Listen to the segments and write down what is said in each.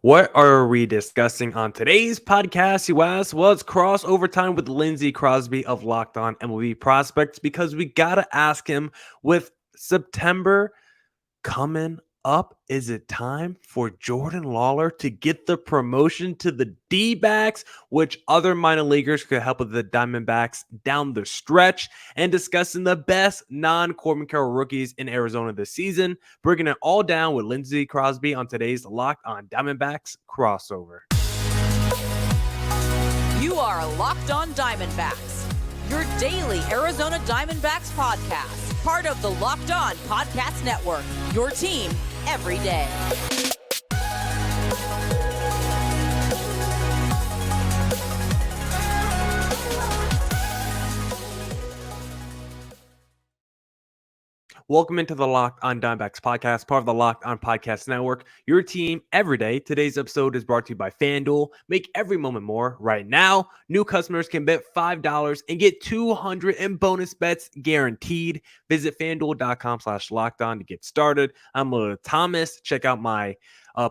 What are we discussing on today's podcast, you ask? Well, it's crossover time with Lindsay Crosby of Locked On MLB Prospects because we got to ask him with September coming up, is it time for Jordan Lawlar to get the promotion to the D-backs, which other minor leaguers could help with the Diamondbacks down the stretch, and discussing the best non-Corbin Carroll rookies in Arizona this season, bringing it all down with Lindsay Crosby on today's Locked On Diamondbacks crossover. You are Locked On Diamondbacks, your daily Arizona Diamondbacks podcast. Part of the Locked On Podcast Network, your team every day. Welcome into the Locked On Diamondbacks podcast, part of the Locked On Podcast Network, your team every day. Today's episode is brought to you by FanDuel. Make every moment more. Right now, new customers can bet $5 and get $200 in bonus bets guaranteed. Visit FanDuel.com/LockedOn to get started. I'm Thomas. Check out my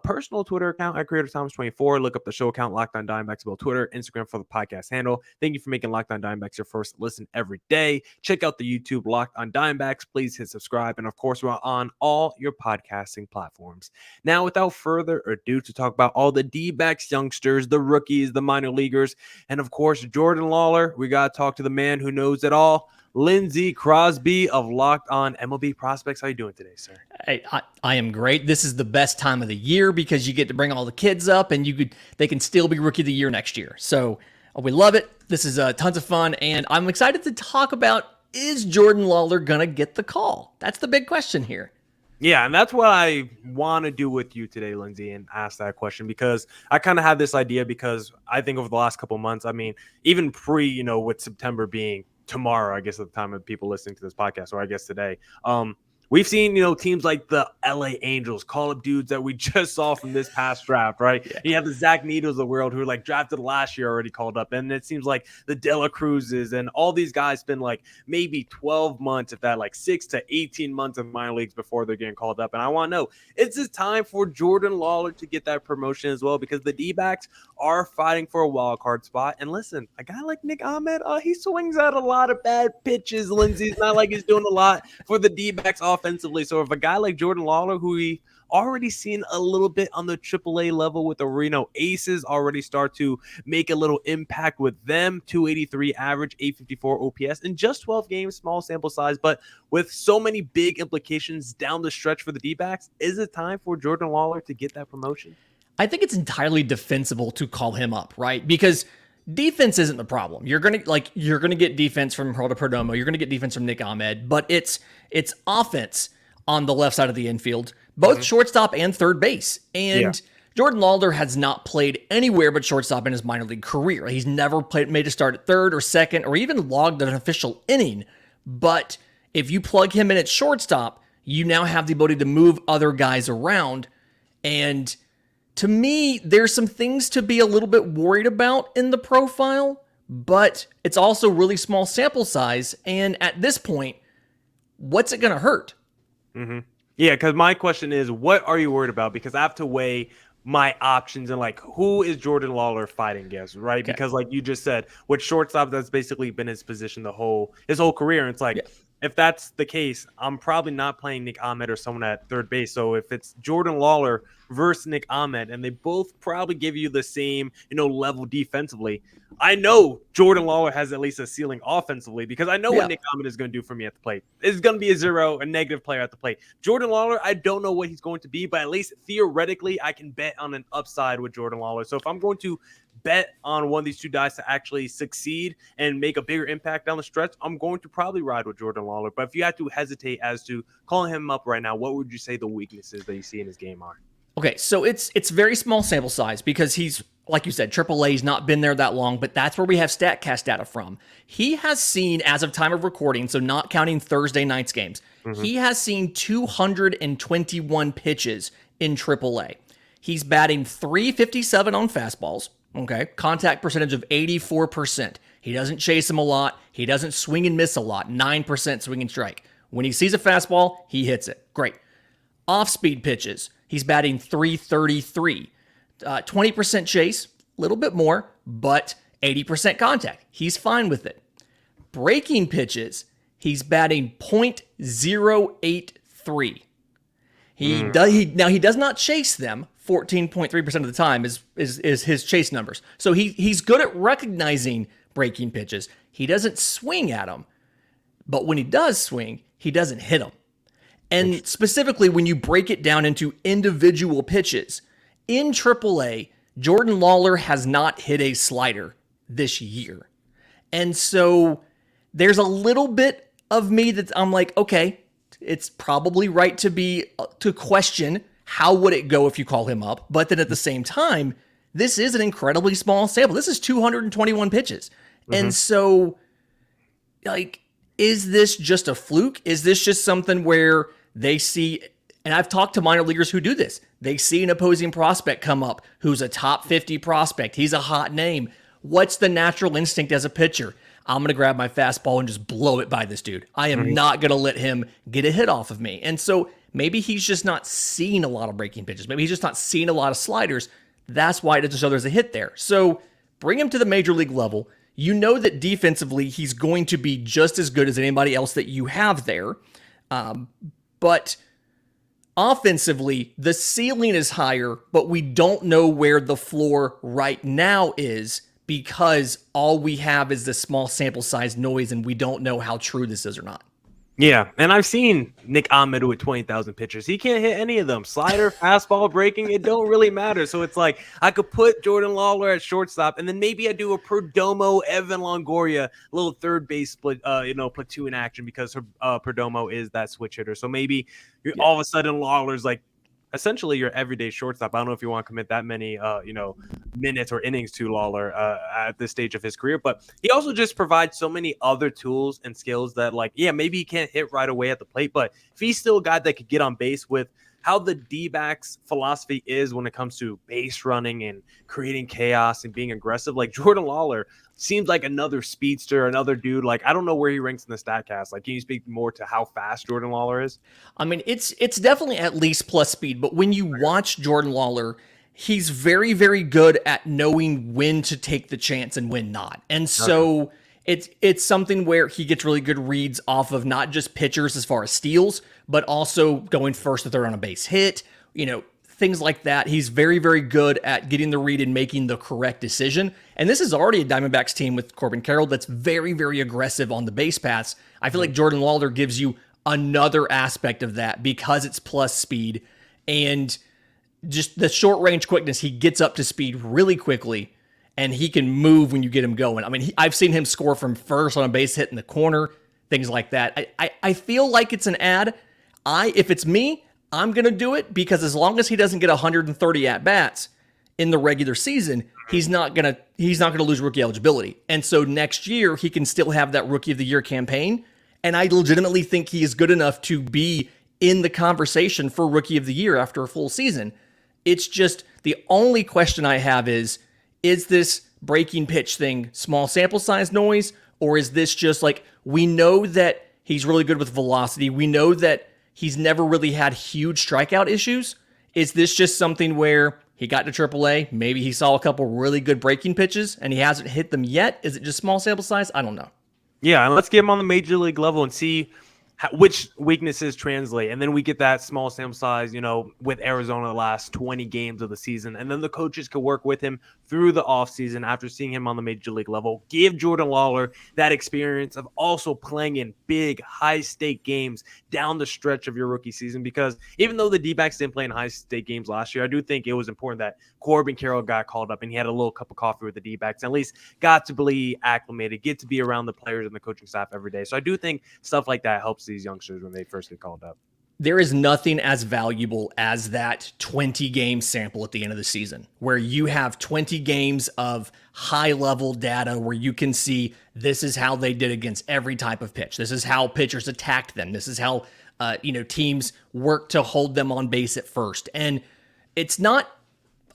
personal Twitter account at CreatorThomas24. Look up the show account, Locked On Diamondbacks, both Twitter, Instagram for the podcast handle. Thank you for making Locked On Diamondbacks your first listen every day. Check out the YouTube Locked On Diamondbacks. Please hit subscribe. And of course, we're on all your podcasting platforms. Now, without further ado, to talk about all the D-backs youngsters, the rookies, the minor leaguers, and of course, Jordan Lawlar, we got to talk to the man who knows it all, Lindsay Crosby of Locked On MLB Prospects. How you doing today, sir? Hey, I am great. This is the best time of the year because you get to bring all the kids up and they can still be Rookie of the Year next year. So we love it. This is tons of fun, and I'm excited to talk about, is Jordan Lawlar going to get the call? That's the big question here. Yeah, and that's what I want to do with you today, Lindsay, and ask that question because I kind of have this idea because I think over the last couple of months, I mean, even with September being tomorrow, I guess at the time of people listening to this podcast, or I guess today, we've seen, teams like the LA Angels call up dudes that we just saw from this past draft, right? Yeah. You have the Zach Needles of the world who were drafted last year already called up. And it seems like the De La Cruzes and all these guys spend maybe 12 months, if that 6 to 18 months in minor leagues before they're getting called up. And I want to know, is it time for Jordan Lawlar to get that promotion as well? Because the D-backs are fighting for a wild card spot. And listen, a guy like Nick Ahmed, he swings at a lot of bad pitches, Lindsay. It's not like he's doing a lot for the D-backs offensively. So if a guy like Jordan Lawlar, who we already seen a little bit on the AAA level with the Reno Aces, already start to make a little impact with them, 283 average, 854 OPS in just 12 games, small sample size, but with so many big implications down the stretch for the D-backs, is it time for Jordan Lawlar to get that promotion? I think it's entirely defensible to call him up, right? Because defense isn't the problem. You're gonna get defense from Geraldo Perdomo. You're gonna get defense from Nick Ahmed, but it's offense on the left side of the infield, both shortstop and third base. And Jordan Lawlar has not played anywhere but shortstop in his minor league career. He's never made a start at third or second or even logged an official inning. But if you plug him in at shortstop, you now have the ability to move other guys around. And to me, there's some things to be a little bit worried about in the profile, but it's also really small sample size. And at this point, what's it going to hurt? Mm-hmm. Yeah, because my question is, what are you worried about? Because I have to weigh my options and who is Jordan Lawlar fighting against, right? Okay. Because you just said, with shortstop, that's basically been his position his whole career. And it's if that's the case, I'm probably not playing Nick Ahmed or someone at third base. So if it's Jordan Lawlar versus Nick Ahmed, and they both probably give you the same, level defensively, I know Jordan Lawlar has at least a ceiling offensively because I know what Nick Ahmed is going to do for me at the plate. It's going to be a negative player at the plate. Jordan Lawlar, I don't know what he's going to be, but at least theoretically, I can bet on an upside with Jordan Lawlar. So if I'm going to bet on one of these two guys to actually succeed and make a bigger impact down the stretch, I'm going to probably ride with Jordan Lawlar. But if you had to hesitate as to calling him up right now, what would you say the weaknesses that you see in his game are? Okay, so it's very small sample size because he's, like you said, AAA's not been there that long, but that's where we have StatCast data from. He has seen, as of time of recording, so not counting Thursday night's games, he has seen 221 pitches in AAA. He's batting .357 on fastballs, okay? Contact percentage of 84%. He doesn't chase them a lot. He doesn't swing and miss a lot, 9% swing and strike. When he sees a fastball, he hits it. Great. Off-speed pitches, he's batting .333. 20% chase, a little bit more, but 80% contact. He's fine with it. Breaking pitches, he's batting .083. He does not chase them. 14.3% of the time is his chase numbers. So he's good at recognizing breaking pitches. He doesn't swing at them, but when he does swing, he doesn't hit them. And specifically, when you break it down into individual pitches, in AAA, Jordan Lawlar has not hit a slider this year. And so there's a little bit of me that I'm like, okay, it's probably right to question how would it go if you call him up. But then at the same time, this is an incredibly small sample. This is 221 pitches. And so, like, is this just a fluke? Is this just something where they see, and I've talked to minor leaguers who do this, they see an opposing prospect come up who's a top 50 prospect. He's a hot name. What's the natural instinct as a pitcher? I'm going to grab my fastball and just blow it by this dude. I am not going to let him get a hit off of me. And so maybe he's just not seeing a lot of breaking pitches. Maybe he's just not seeing a lot of sliders. That's why it doesn't show there's a hit there. So bring him to the major league level. You know that defensively he's going to be just as good as anybody else that you have there. But offensively, the ceiling is higher, but we don't know where the floor right now is because all we have is this small sample size noise, and we don't know how true this is or not. Yeah, and I've seen Nick Ahmed with 20,000 pitches. He can't hit any of them. Slider, fastball, breaking, it don't really matter. So it's like I could put Jordan Lawlar at shortstop, and then maybe I do a Perdomo, Evan Longoria, little third base split, platoon action because Perdomo is that switch hitter. So maybe all of a sudden Lawlar's like essentially your everyday shortstop. I don't know if you want to commit that many, minutes or innings to Lawlar at this stage of his career, but he also just provides so many other tools and skills that, like, yeah, maybe he can't hit right away at the plate, but if he's still a guy that could get on base with how the D-backs philosophy is when it comes to base running and creating chaos and being aggressive, like Jordan Lawlar seems like another speedster, another dude. Like, I don't know where he ranks in the StatCast. Like, can you speak more to how fast Jordan Lawlar is? I mean, it's definitely at least plus speed, but when you watch Jordan Lawlar, he's very, very good at knowing when to take the chance and when not. And so it's something where he gets really good reads off of not just pitchers as far as steals, but also going first or third on a base hit, things like that. He's very, very good at getting the read and making the correct decision. And this is already a Diamondbacks team with Corbin Carroll that's very, very aggressive on the base paths. I feel like Jordan Lawlar gives you another aspect of that because it's plus speed and just the short range quickness. He gets up to speed really quickly and he can move when you get him going. I mean, I've seen him score from first on a base hit in the corner, things like that. I feel like it's an ad. If it's me, I'm going to do it because as long as he doesn't get 130 at-bats in the regular season, he's not going to lose rookie eligibility. And so next year, he can still have that Rookie of the Year campaign. And I legitimately think he is good enough to be in the conversation for Rookie of the Year after a full season. It's just the only question I have is this breaking pitch thing small sample size noise, or is this just like, we know that he's really good with velocity. We know that he's never really had huge strikeout issues. Is this just something where he got to AAA, maybe he saw a couple really good breaking pitches and he hasn't hit them yet? Is it just small sample size? I don't know. Yeah, and let's get him on the major league level and see which weaknesses translate. And then we get that small sample size, with Arizona the last 20 games of the season. And then the coaches could work with him through the offseason after seeing him on the major league level. Give Jordan Lawlar that experience of also playing in big, high-stake games down the stretch of your rookie season. Because even though the D-backs didn't play in high-stake games last year, I do think it was important that Corbin Carroll got called up and he had a little cup of coffee with the D-backs, and at least got to be acclimated, get to be around the players and the coaching staff every day. So I do think stuff like that helps these youngsters when they first get called up. There is nothing as valuable as that 20-game sample at the end of the season, where you have 20 games of high-level data where you can see this is how they did against every type of pitch. This is how pitchers attacked them. This is how teams work to hold them on base at first. And it's not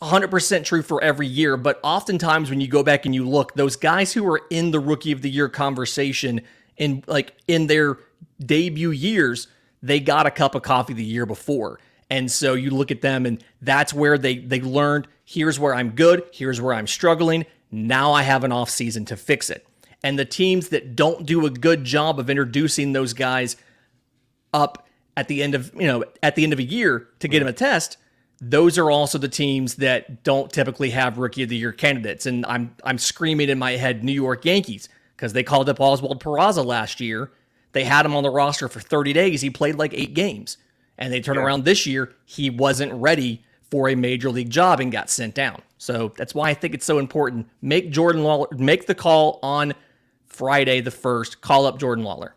100% true for every year, but oftentimes when you go back and you look, those guys who are in the Rookie of the Year conversation in their debut years, they got a cup of coffee the year before. And so you look at them, and that's where they learned, here's where I'm good, here's where I'm struggling. Now I have an off season to fix it. And the teams that don't do a good job of introducing those guys up at the end of a year to get them a test, those are also the teams that don't typically have Rookie of the Year candidates. And I'm screaming in my head New York Yankees, because they called up Oswald Peraza last year. They had him on the roster for 30 days. He played like 8 games. And they turn around this year, he wasn't ready for a major league job and got sent down. So that's why I think it's so important. Make Jordan Lawlar, make the call on Friday the 1st, call up Jordan Lawlar.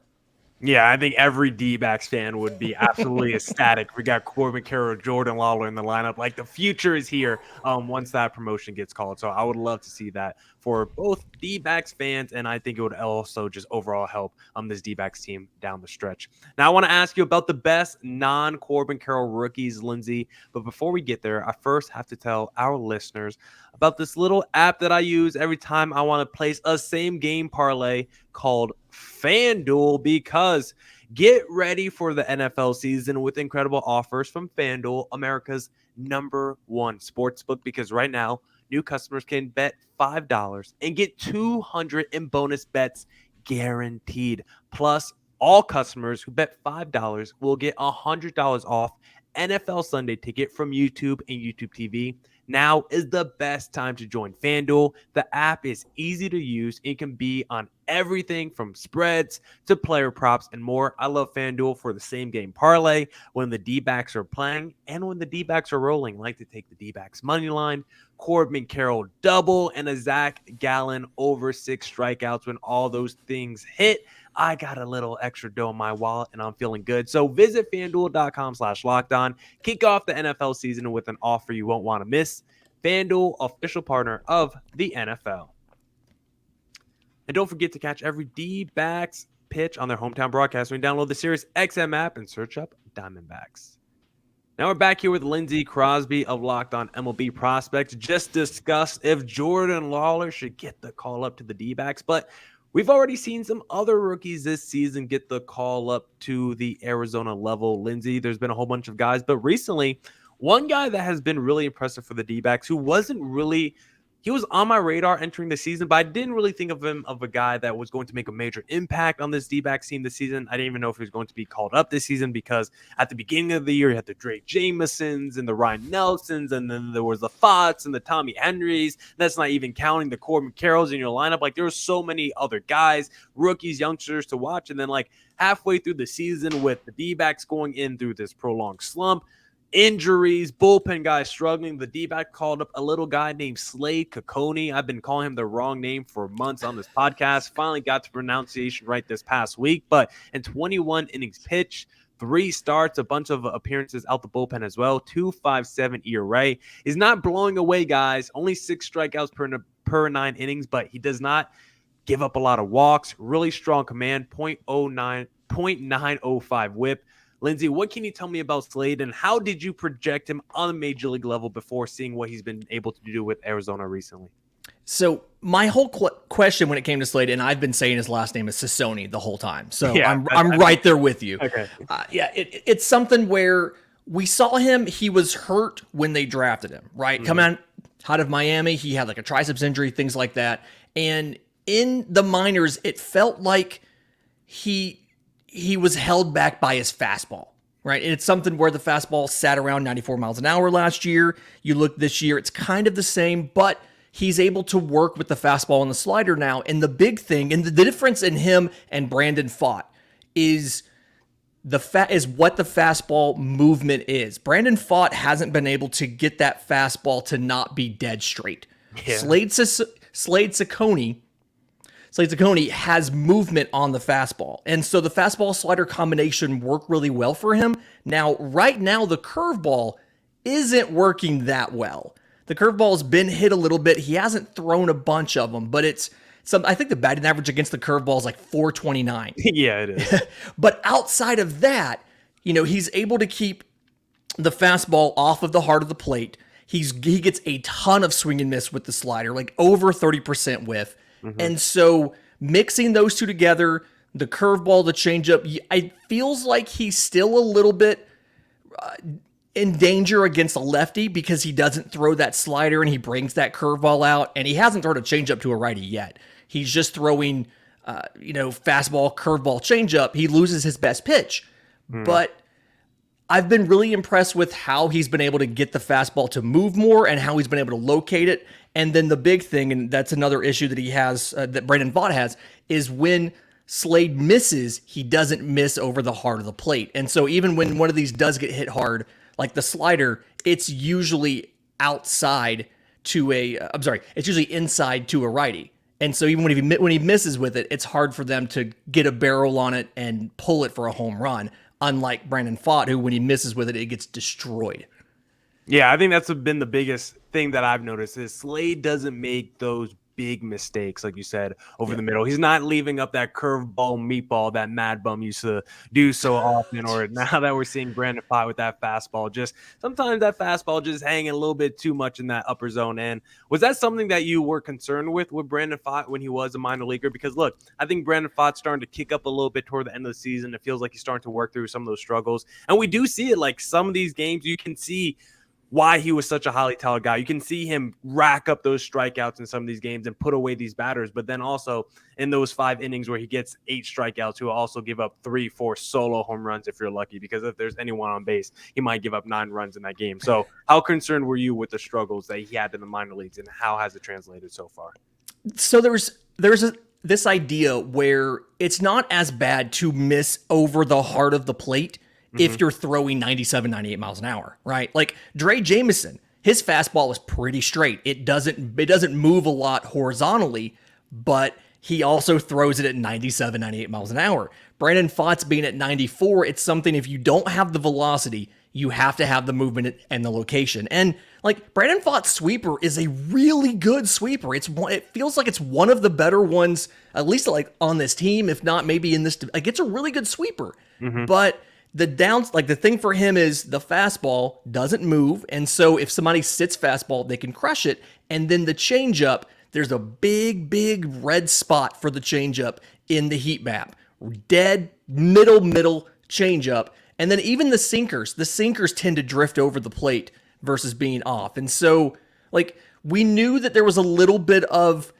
Yeah, I think every D-backs fan would be absolutely ecstatic. We got Corbin, Carroll, Jordan Lawlar in the lineup. Like, the future is here once that promotion gets called. So I would love to see that for both D-backs fans, and I think it would also just overall help this D-backs team down the stretch. Now, I want to ask you about the best non-Corbin Carroll rookies, Lindsay. But before we get there, I first have to tell our listeners about this little app that I use every time I want to place a same game parlay called FanDuel, because get ready for the NFL season with incredible offers from FanDuel, America's #1 sportsbook, because right now new customers can bet $5 and get $200 in bonus bets guaranteed. Plus, all customers who bet $5 will get $100 off NFL Sunday ticket from YouTube and YouTube TV. Now is the best time to join FanDuel. The app is easy to use. It can be on everything from spreads to player props and more. I love FanDuel for the same game parlay when the D-backs are playing and when the D-backs are rolling. I like to take the D-backs money line, Corbin Carroll double, and a Zach Gallen over 6 strikeouts. When all those things hit, I got a little extra dough in my wallet and I'm feeling good. So visit FanDuel.com/lockedon. Kick off the NFL season with an offer you won't want to miss. FanDuel, official partner of the NFL. And don't forget to catch every D-backs pitch on their hometown broadcast when you download the Sirius XM app and search up Diamondbacks. Now we're back here with Lindsay Crosby of Locked On MLB Prospects. Just discussed if Jordan Lawlar should get the call up to the D-backs, but we've already seen some other rookies this season get the call up to the Arizona level. Lindsay, there's been a whole bunch of guys, but recently, one guy that has been really impressive for the D-backs, who he was on my radar entering the season, but I didn't really think of him of a guy that was going to make a major impact on this D-backs team this season. I didn't even know if he was going to be called up this season, because at the beginning of the year, you had the Drake Jamesons and the Ryan Nelsons, and then there was the Fotts and the Tommy Henrys. That's not even counting the Corbin Carrolls in your lineup. Like, there were so many other guys, rookies, youngsters to watch. And then, like, halfway through the season with the D-backs going in through this prolonged slump, injuries, bullpen guys struggling, the D-back called up a little guy named Slade Cecconi. I've been calling him the wrong name for months on this podcast. Finally got the pronunciation right this past week. But in 21 innings pitched, 3 starts, a bunch of appearances out the bullpen as well, 2.57 ERA. He's not blowing away guys, only 6 strikeouts per 9 innings, but he does not give up a lot of walks. Really strong command, 0.905 whip. Lindsay, what can you tell me about Slade, and how did you project him on a major league level before seeing what he's been able to do with Arizona recently? So my whole question when it came to Slade, and I've been saying his last name is Sassoni the whole time. So yeah, I'm right there with you. Okay. It's something where we saw him. He was hurt when they drafted him, right? Mm-hmm. Coming out of Miami, he had like a triceps injury, things like that. And in the minors, it felt like he was held back by his fastball, right? And it's something where the fastball sat around 94 miles an hour last year. You look this year, it's kind of the same, but he's able to work with the fastball and the slider now. And the big thing, and the difference in him and Brandon Pfaadt is what the fastball movement is. Brandon Pfaadt hasn't been able to get that fastball to not be dead straight. Yeah. Slade Cecconi has movement on the fastball. And so the fastball slider combination worked really well for him. Right now, the curveball isn't working that well. The curveball's been hit a little bit. He hasn't thrown a bunch of them, but I think the batting average against the curveball is like 429. Yeah, it is. But outside of that, he's able to keep the fastball off of the heart of the plate. He gets a ton of swing and miss with the slider, like over 30% whiff. Mm-hmm. And so mixing those two together, the curveball, the changeup, it feels like he's still a little bit in danger against a lefty because he doesn't throw that slider and he brings that curveball out, and he hasn't thrown a changeup to a righty yet. He's just throwing, fastball, curveball, changeup. He loses his best pitch. But I've been really impressed with how he's been able to get the fastball to move more and how he's been able to locate it. And then the big thing, and that's another issue that he has, that Brandon Pfaadt has, is when Slade misses, he doesn't miss over the heart of the plate. And so even when one of these does get hit hard, like the slider, it's usually inside to a righty. And so even when he misses with it, it's hard for them to get a barrel on it and pull it for a home run. Unlike Brandon Pfaadt, who when he misses with it, it gets destroyed. Yeah, I think that's been the biggest thing that I've noticed is Slade doesn't make those big mistakes, like you said, over the middle. He's not leaving up that curveball meatball that Mad Bum used to do so often, or now that we're seeing Brandon Pfaadt with that fastball, just sometimes that fastball just hanging a little bit too much in that upper zone. And was that something that you were concerned with Brandon Pfaadt when he was a minor leaguer? Because look, I think Brandon Pfaadt's starting to kick up a little bit toward the end of the season. It feels like he's starting to work through some of those struggles. And we do see it, like some of these games, you can see why he was such a highly touted guy. You can see him rack up those strikeouts in some of these games and put away these batters. But then also in those 5 innings where he gets 8 strikeouts, he'll also give up 3-4 solo home runs if you're lucky, because if there's anyone on base, he might give up 9 runs in that game. So how concerned were you with the struggles that he had in the minor leagues, and how has it translated so far? So there's this idea where it's not as bad to miss over the heart of the plate if you're throwing 97, 98 miles an hour, right? Like Dre Jameson, his fastball is pretty straight. It doesn't move a lot horizontally, but he also throws it at 97, 98 miles an hour. Brandon Pfaadt's being at 94. It's something, if you don't have the velocity, you have to have the movement and the location. And like Brandon Pfaadt's sweeper is a really good sweeper. It feels like it's one of the better ones, at least like on this team, if not maybe in this. Like it's a really good sweeper, but the thing for him is the fastball doesn't move. And so if somebody sits fastball, they can crush it. And then the changeup, there's a big red spot for the changeup in the heat map. Dead middle changeup. And then even the sinkers tend to drift over the plate versus being off. And so like we knew that there was a little bit of,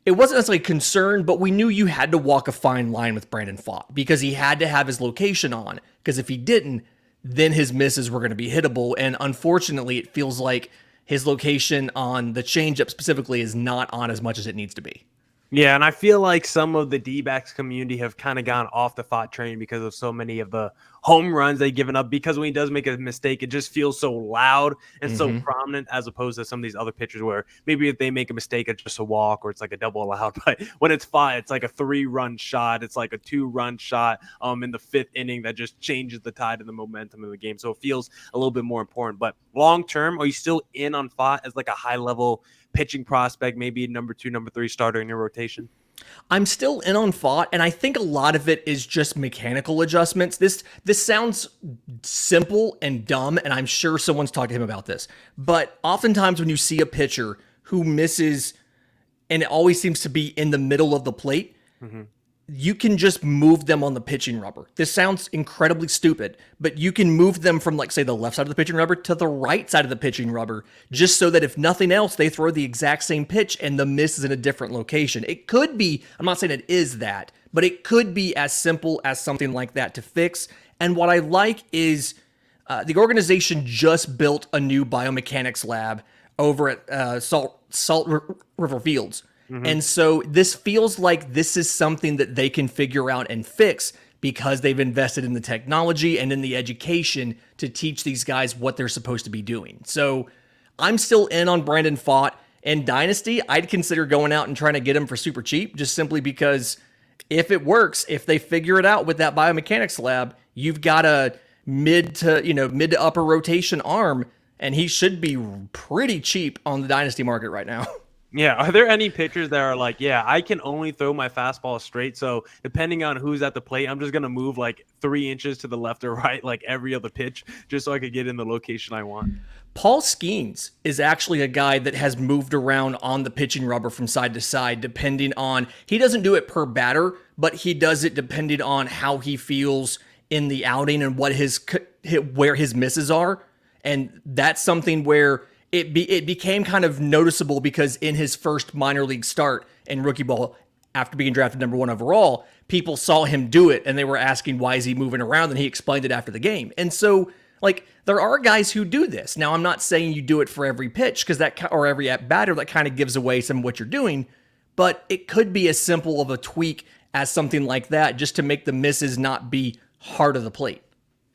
it wasn't necessarily concern, but we knew you had to walk a fine line with Brandon Pfaadt because he had to have his location on. Because if he didn't, then his misses were going to be hittable. And unfortunately, it feels like his location on the changeup specifically is not on as much as it needs to be. Yeah, and I feel like some of the D-backs community have kind of gone off the Pfaadt train because of so many of the home runs they've given up, because when he does make a mistake, it just feels so loud and so prominent, as opposed to some of these other pitchers where maybe if they make a mistake, it's just a walk or it's like a double allowed. But when it's Pfaadt, it's like a 3-run shot. It's like a 2-run shot in the 5th inning that just changes the tide and the momentum of the game. So it feels a little bit more important. But long term, are you still in on Pfaadt as like a high level pitching prospect, maybe number 2, number 3 starter in your rotation? I'm still in on Pfaadt, and I think a lot of it is just mechanical adjustments. This sounds simple and dumb, and I'm sure someone's talked to him about this. But oftentimes when you see a pitcher who misses, and it always seems to be in the middle of the plate, you can just move them on the pitching rubber. This sounds incredibly stupid, but you can move them from, like, say, the left side of the pitching rubber to the right side of the pitching rubber, just so that if nothing else, they throw the exact same pitch and the miss is in a different location. It could be, I'm not saying it is that, but it could be as simple as something like that to fix. And what I like is the organization just built a new biomechanics lab over at Salt River Fields. And so this feels like this is something that they can figure out and fix because they've invested in the technology and in the education to teach these guys what they're supposed to be doing. So I'm still in on Brandon Pfaadt. In Dynasty, I'd consider going out and trying to get him for super cheap, just simply because if it works, if they figure it out with that biomechanics lab, you've got a mid to upper rotation arm, and he should be pretty cheap on the Dynasty market right now. Yeah, are there any pitchers that are like, yeah, I can only throw my fastball straight, so depending on who's at the plate, I'm just going to move like 3 inches to the left or right like every other pitch just so I could get in the location I want? Paul Skeens is actually a guy that has moved around on the pitching rubber from side to side, depending on, he doesn't do it per batter, but he does it depending on how he feels in the outing and what where his misses are. And that's something where it became kind of noticeable because in his first minor league start in rookie ball, after being drafted number 1 overall, people saw him do it and they were asking, why is he moving around? And he explained it after the game. And so, like, there are guys who do this. Now, I'm not saying you do it for every pitch or every at batter, that kind of gives away some of what you're doing, but it could be as simple of a tweak as something like that, just to make the misses not be hard of the plate.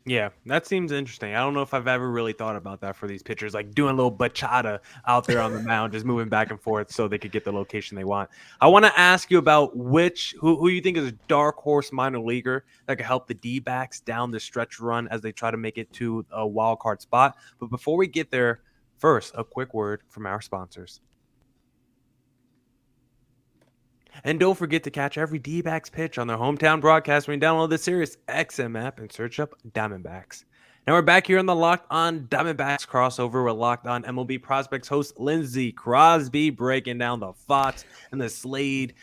Yeah, that seems interesting. I don't know if I've ever really thought about that for these pitchers, like doing a little bachata out there on the mound, just moving back and forth so they could get the location they want. I want to ask you about who you think is a dark horse minor leaguer that could help the D-backs down the stretch run as they try to make it to a wild card spot. But before we get there, first, a quick word from our sponsors. And don't forget to catch every D-backs pitch on their hometown broadcast when you download the Sirius XM app and search up Diamondbacks. Now we're back here on the Locked On Diamondbacks crossover with Locked On MLB Prospects host Lindsay, Crosby, breaking down the Fox and the Slade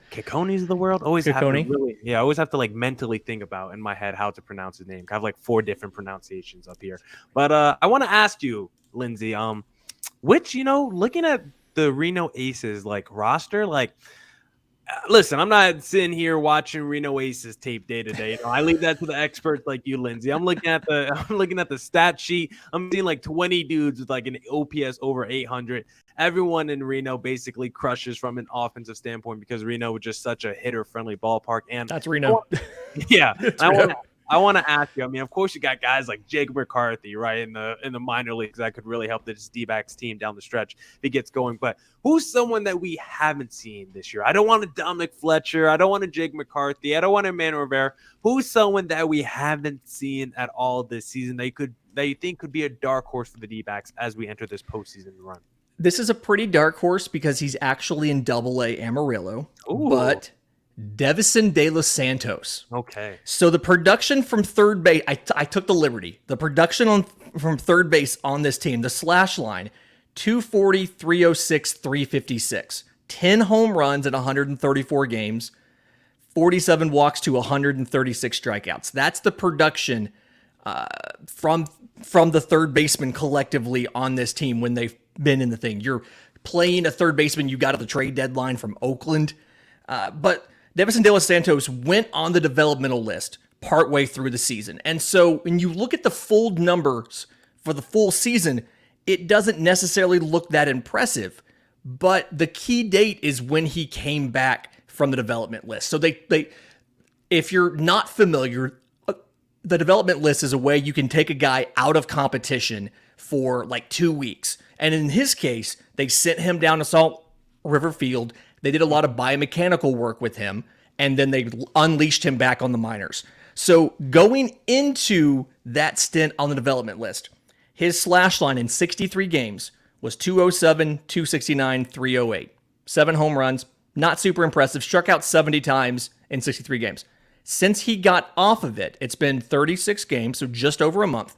Kikonis of the world. I always have to like mentally think about in my head how to pronounce his name. I have like 4 different pronunciations up here. But I want to ask you, Lindsay, looking at the Reno Aces like roster, like, listen, I'm not sitting here watching Reno Aces tape day to day. I leave that to the experts like you, Lindsay. I'm looking at the stat sheet. I'm seeing like 20 dudes with like an OPS over 800. Everyone in Reno basically crushes from an offensive standpoint because Reno is just such a hitter-friendly ballpark. And that's Reno. Yeah, I want to ask you. I mean, of course, you got guys like Jake McCarthy, right, in the minor leagues that could really help this D-backs team down the stretch if it gets going. But who's someone that we haven't seen this year? I don't want a Dominic Fletcher. I don't want a Jake McCarthy. I don't want a Emmanuel Rivera. Who's someone that we haven't seen at all this season that you think could be a dark horse for the D-backs as we enter this postseason run? This is a pretty dark horse because he's actually in Double-A Amarillo, but Devison De Los Santos. Okay. So the production from third base, I took the liberty. The production from third base on this team, the slash line, 240, 306, 356. 10 home runs in 134 games, 47 walks to 136 strikeouts. That's the production from the third baseman collectively on this team when they've been in the thing. You're playing a third baseman you got at the trade deadline from Oakland. But Devison De Los Santos went on the developmental list partway through the season. And so when you look at the full numbers for the full season, it doesn't necessarily look that impressive. But the key date is when he came back from the development list. So they if you're not familiar, the development list is a way you can take a guy out of competition for like 2 weeks. And in his case, they sent him down to Salt River Field. They did a lot of biomechanical work with him, and then they unleashed him back on the minors. So going into that stint on the development list, his slash line in 63 games was 207, 269, 308. 7 home runs, not super impressive, struck out 70 times in 63 games. Since he got off of it, it's been 36 games, so just over a month.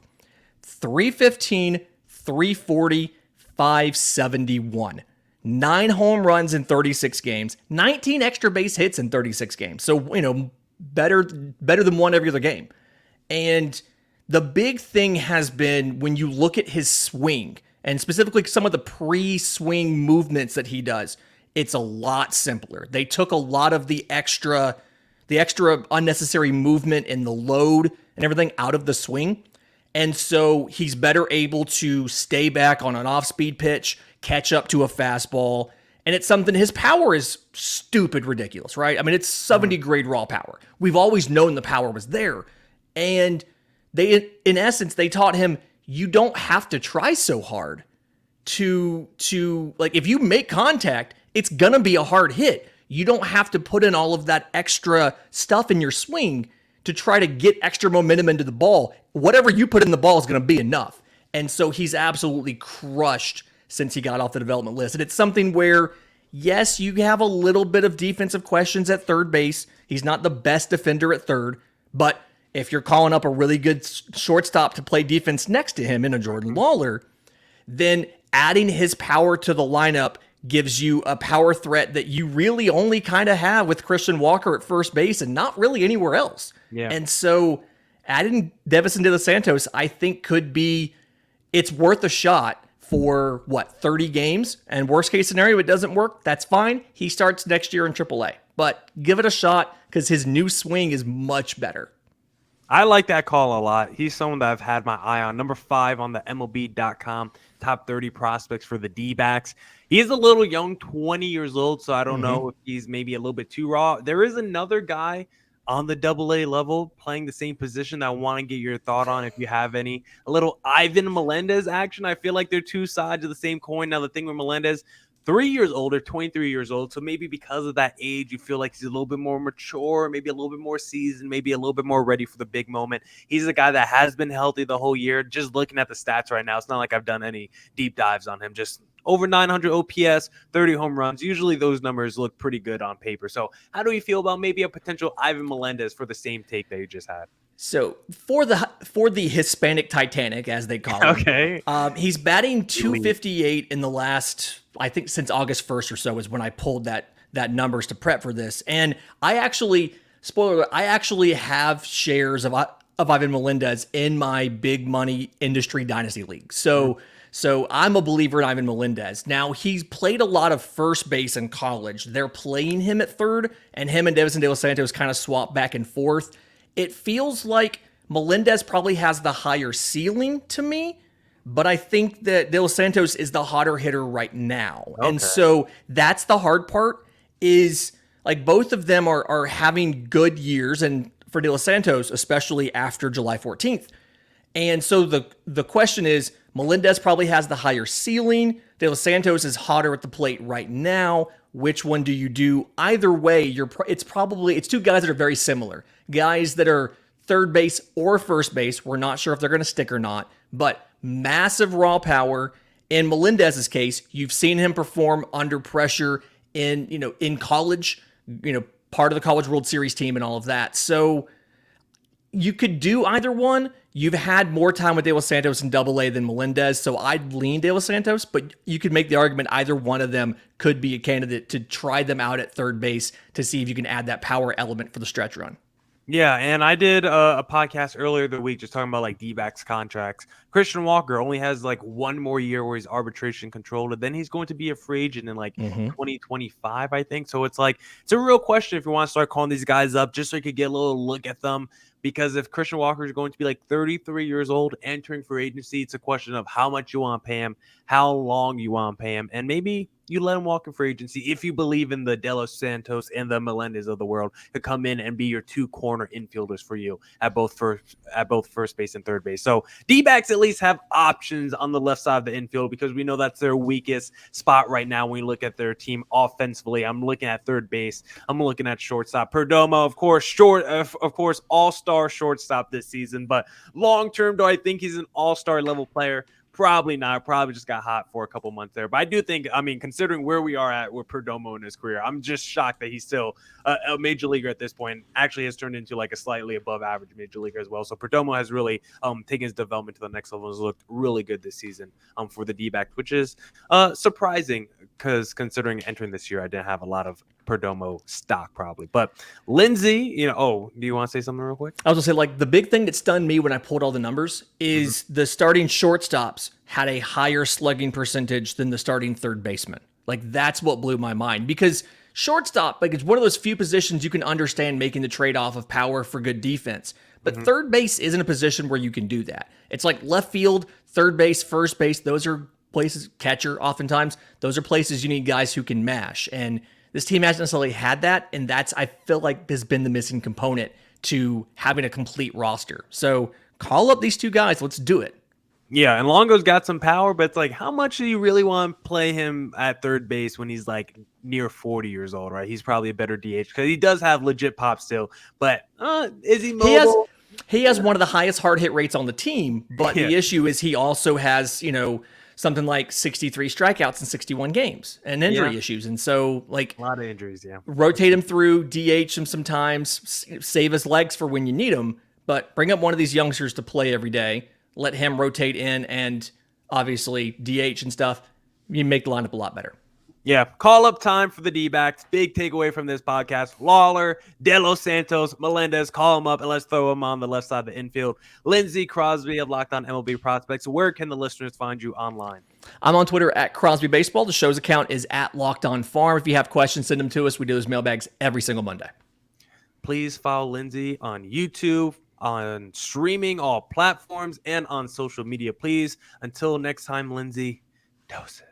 315, 340, 571. 9 home runs in 36 games, 19 extra base hits in 36 games. So, better than one every other game. And the big thing has been when you look at his swing, and specifically some of the pre-swing movements that he does, it's a lot simpler. They took a lot of the extra unnecessary movement and the load and everything out of the swing. And so he's better able to stay back on an off-speed pitch, catch up to a fastball. And it's something, his power is stupid ridiculous, right? I mean, it's 70 grade raw power. We've always known the power was there. And they, in essence, they taught him, you don't have to try so hard to like, if you make contact, it's going to be a hard hit. You don't have to put in all of that extra stuff in your swing to try to get extra momentum into the ball. Whatever you put in the ball is going to be enough. And so he's absolutely crushed since he got off the development list. And it's something where, yes, you have a little bit of defensive questions at third base. He's not the best defender at third, but if you're calling up a really good shortstop to play defense next to him in a Jordan Lawlar, then adding his power to the lineup gives you a power threat that you really only kind of have with Christian Walker at first base and not really anywhere else. Yeah. And so adding Devison De Los Santos, I think, could be it's worth a shot for 30 games. And worst case scenario, it doesn't work. That's fine. He starts next year in AAA, but give it a shot because his new swing is much better. I like that call a lot. He's someone that I've had my eye on. Number 5 on the MLB.com top 30 prospects for the D-backs. He's a little young, 20 years old, so I don't know if he's maybe a little bit too raw. There is another guy on the AA level playing the same position that I want to get your thought on if you have any. A little Ivan Melendez action. I feel like they're two sides of the same coin. Now, the thing with Melendez, 3 years older, 23 years old. So maybe because of that age, you feel like he's a little bit more mature, maybe a little bit more seasoned, maybe a little bit more ready for the big moment. He's a guy that has been healthy the whole year. Just looking at the stats right now, it's not like I've done any deep dives on him. Just over 900 OPS, 30 home runs. Usually those numbers look pretty good on paper. So how do you feel about maybe a potential Ivan Melendez for the same take that you just had? So for the Hispanic Titanic, as they call him, he's batting 258 in the last, I think since August 1st or so is when I pulled that numbers to prep for this. And I actually, spoiler alert, I actually have shares of Ivan Melendez in my big money industry dynasty league. So I'm a believer in Ivan Melendez. Now, he's played a lot of first base in college. They're playing him at third, and him and Davison De Los Santos kind of swap back and forth. It feels like Melendez probably has the higher ceiling to me, but I think that De Los Santos is the hotter hitter right now. Okay. And so that's the hard part is like both of them are having good years, and for De Los Santos, especially after July 14th. And so the question is, Melendez probably has the higher ceiling. De Los Santos is hotter at the plate right now. Which one do you do? Either way, it's two guys that are very similar. Guys that are third base or first base. We're not sure if they're going to stick or not, but massive raw power. In Melendez's case, you've seen him perform under pressure in college, part of the College World Series team and all of that. So you could do either one. You've had more time with De Los Santos in AA than Melendez, so I'd lean De Los Santos, but you could make the argument either one of them could be a candidate to try them out at third base to see if you can add that power element for the stretch run. Yeah, and I did a podcast earlier the week just talking about like D-backs contracts. Christian Walker only has like one more year where he's arbitration controlled, and then he's going to be a free agent in like 2025, I think. So it's like it's a real question if you want to start calling these guys up just so you could get a little look at them. Because if Christian Walker is going to be like 33 years old entering free agency, it's a question of how much you want to pay him, how long you want to pay him, and maybe you let him walk in free agency if you believe in the De Los Santos and the Melendez of the world to come in and be your two corner infielders for you at both first base and third base. So D-backs at least have options on the left side of the infield because we know that's their weakest spot right now when you look at their team offensively. I'm looking at third base. I'm looking at shortstop. Perdomo, of course, all-star shortstop this season, but long-term, do I think he's an all-star level player? Probably not. Probably just got hot for a couple months there. But I do think, considering where we are at with Perdomo in his career, I'm just shocked that he's still a major leaguer at this point. Actually has turned into like a slightly above average major leaguer as well. So Perdomo has really taken his development to the next level and has looked really good this season for the D-backs, which is surprising because considering entering this year, I didn't have a lot of Perdomo stock probably. But Lindsay, do you want to say something real quick? I was going to say, like, the big thing that stunned me when I pulled all the numbers is the starting shortstops had a higher slugging percentage than the starting third baseman. Like, that's what blew my mind because shortstop, like, it's one of those few positions you can understand making the trade-off of power for good defense. But third base isn't a position where you can do that. It's like left field, third base, first base. Those are places, catcher oftentimes, those are places you need guys who can mash. And this team hasn't necessarily had that, and that's, I feel like, has been the missing component to having a complete roster. So call up these two guys. Let's do it. Yeah, and Longo's got some power, but it's like, how much do you really want to play him at third base when he's like near 40 years old, right? He's probably a better DH because he does have legit pop still, but is he mobile? He has one of the highest hard hit rates on the team, but the issue is he also has, something like 63 strikeouts in 61 games and injury issues. And so, like, a lot of injuries, rotate him through, DH him sometimes, save his legs for when you need him, but bring up one of these youngsters to play every day, let him rotate in and obviously DH and stuff. You make the lineup a lot better. Yeah, call up time for the D-backs. Big takeaway from this podcast. Lawlar, De Los Santos, Melendez, call them up and let's throw them on the left side of the infield. Lindsay, Crosby of Locked On MLB Prospects. Where can the listeners find you online? I'm on Twitter at Crosby Baseball. The show's account is at Locked On Farm. If you have questions, send them to us. We do those mailbags every single Monday. Please follow Lindsay on YouTube, on streaming, all platforms, and on social media, please. Until next time, Lindsay, doses.